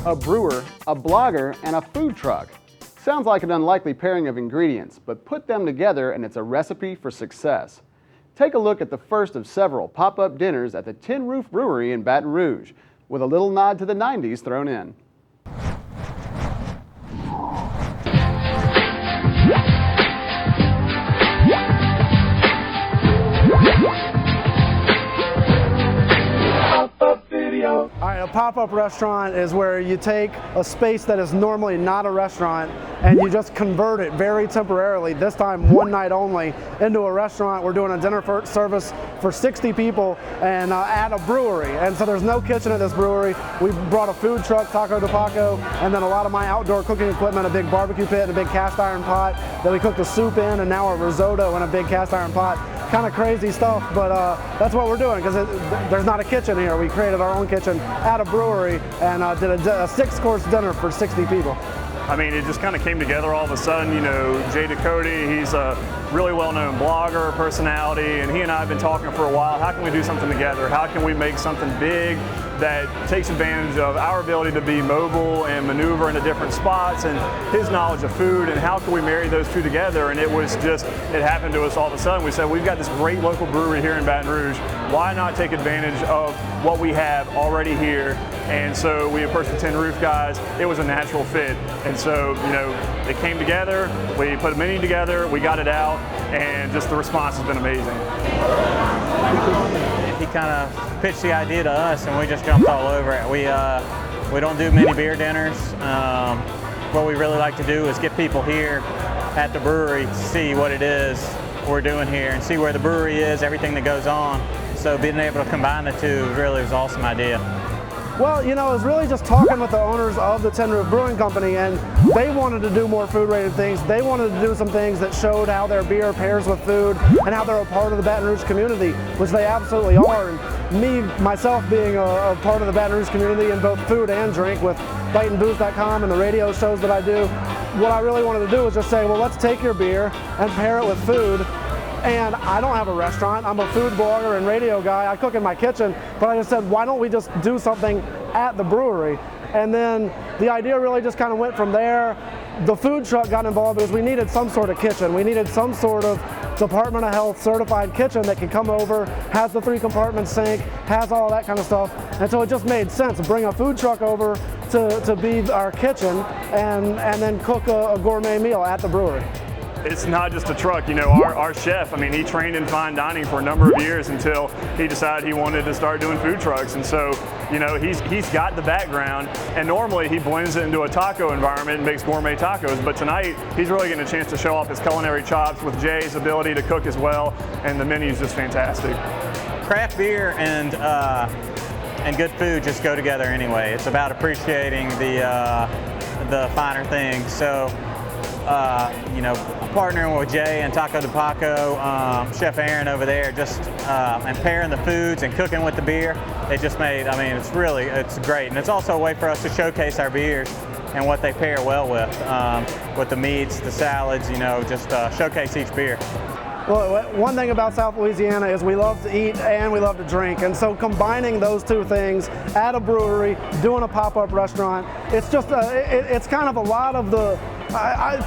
A brewer, a blogger, and a food truck. Sounds like an unlikely pairing of ingredients, but put them together and it's a recipe for success. Take a look at the first of several pop-up dinners at the Tin Roof Brewery in Baton Rouge, with a little nod to the 90s thrown in. All right, a pop-up restaurant is where you take a space that is normally not a restaurant and you just convert it very temporarily, this time one night only, into a restaurant. We're doing a dinner service for 60 people and at a brewery. And so there's no kitchen at this brewery. We brought a food truck, Taco de Paco, and then a lot of my outdoor cooking equipment, a big barbecue pit and a big cast iron pot that we cook the soup in, and now a risotto in a big cast iron pot. Kind of crazy stuff, but that's what we're doing because there's not a kitchen here. We created our own kitchen at a brewery and did a 6-course dinner for 60 people. I mean, it just kind of came together all of a sudden. You know, Jay Ducote, he's a really well-known blogger, personality, and he and I have been talking for a while. How can we do something together? How can we make something big that takes advantage of our ability to be mobile and maneuver into different spots and his knowledge of food, and how can we marry those two together? And it was just, it happened to us all of a sudden. We said, we've got this great local brewery here in Baton Rouge. Why not take advantage of what we have already here? And so we approached the Tin Roof guys. It was a natural fit. And so, you know, it came together. We put a menu together, we got it out, and just the response has been amazing. He kind of pitched the idea to us and we just jumped all over it. We don't do many beer dinners. What we really like to do is get people here at the brewery to see what it is we're doing here and see where the brewery is, everything that goes on. So being able to combine the two really was an awesome idea. Well, you know, it was really just talking with the owners of the Tin Roof Brewing Company, and they wanted to do more food-related things. They wanted to do some things that showed how their beer pairs with food and how they're a part of the Baton Rouge community, which they absolutely are. And me, myself, being a part of the Baton Rouge community in both food and drink with BytonBooze.com and the radio shows that I do, what I really wanted to do was just say, well, let's take your beer and pair it with food. And I don't have a restaurant. I'm a food blogger and radio guy. I cook in my kitchen, but I just said, why don't we just do something at the brewery? And then the idea really just kind of went from there. The food truck got involved because we needed some sort of kitchen. We needed some sort of Department of Health certified kitchen that could come over, has the 3-compartment sink, has all that kind of stuff. And so it just made sense to bring a food truck over to be our kitchen and then cook a gourmet meal at the brewery. It's not just a truck, you know, our chef, I mean, he trained in fine dining for a number of years until he decided he wanted to start doing food trucks. And so, you know, he's got the background, and normally he blends it into a taco environment and makes gourmet tacos. But tonight, he's really getting a chance to show off his culinary chops with Jay's ability to cook as well, and the menu's just fantastic. Craft beer and good food just go together anyway. It's about appreciating the finer things. So, you know, partnering with Jay and Taco de Paco, Chef Aaron over there, just and pairing the foods and cooking with the beer, it just made, I mean, it's great. And it's also a way for us to showcase our beers and what they pair well with the meats, the salads, you know, just showcase each beer. Well, one thing about South Louisiana is we love to eat and we love to drink, and so combining those two things at a brewery, doing a pop-up restaurant, it's just it's kind of a lot of the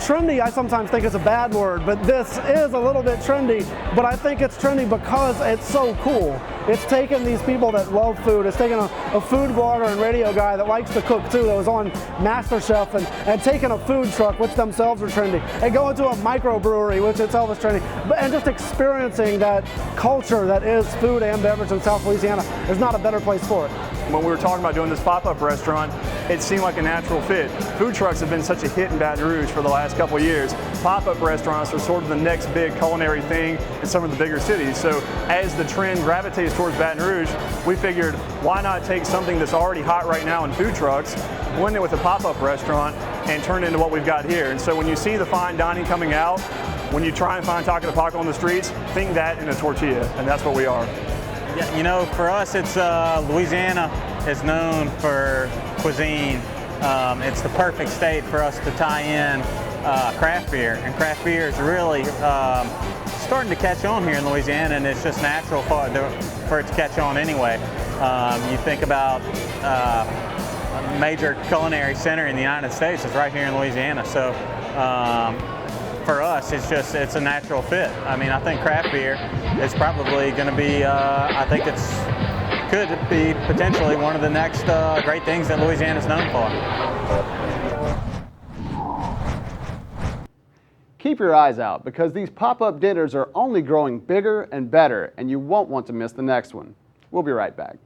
trendy. I sometimes think it's a bad word, but this is a little bit trendy, but I think it's trendy because it's so cool. It's taken these people that love food. It's taken a food blogger and radio guy that likes to cook too, that was on MasterChef, and taking a food truck, which themselves are trendy, and going to a microbrewery, which itself is trendy, and just experiencing that culture that is food and beverage in South Louisiana. There's not a better place for it. When we were talking about doing this pop-up restaurant, it seemed like a natural fit. Food trucks have been such a hit in Baton Rouge for the last couple of years. Pop-up restaurants are sort of the next big culinary thing in some of the bigger cities. So as the trend gravitates towards Baton Rouge, we figured, why not take something that's already hot right now in food trucks, blend it with a pop-up restaurant, and turn it into what we've got here. And so when you see the fine dining coming out, when you try and find Taco de Paco on the streets, think that in a tortilla, and that's what we are. Yeah, you know, for us, it's Louisiana is known for cuisine. It's the perfect state for us to tie in craft beer, and craft beer is really starting to catch on here in Louisiana, and it's just natural for it to catch on anyway. You think about major culinary center in the United States is right here in Louisiana. So for us, it's a natural fit. I mean, I think craft beer is probably going to be, I think could be potentially one of the next great things that Louisiana is known for. Keep your eyes out because these pop-up dinners are only growing bigger and better, and you won't want to miss the next one. We'll be right back.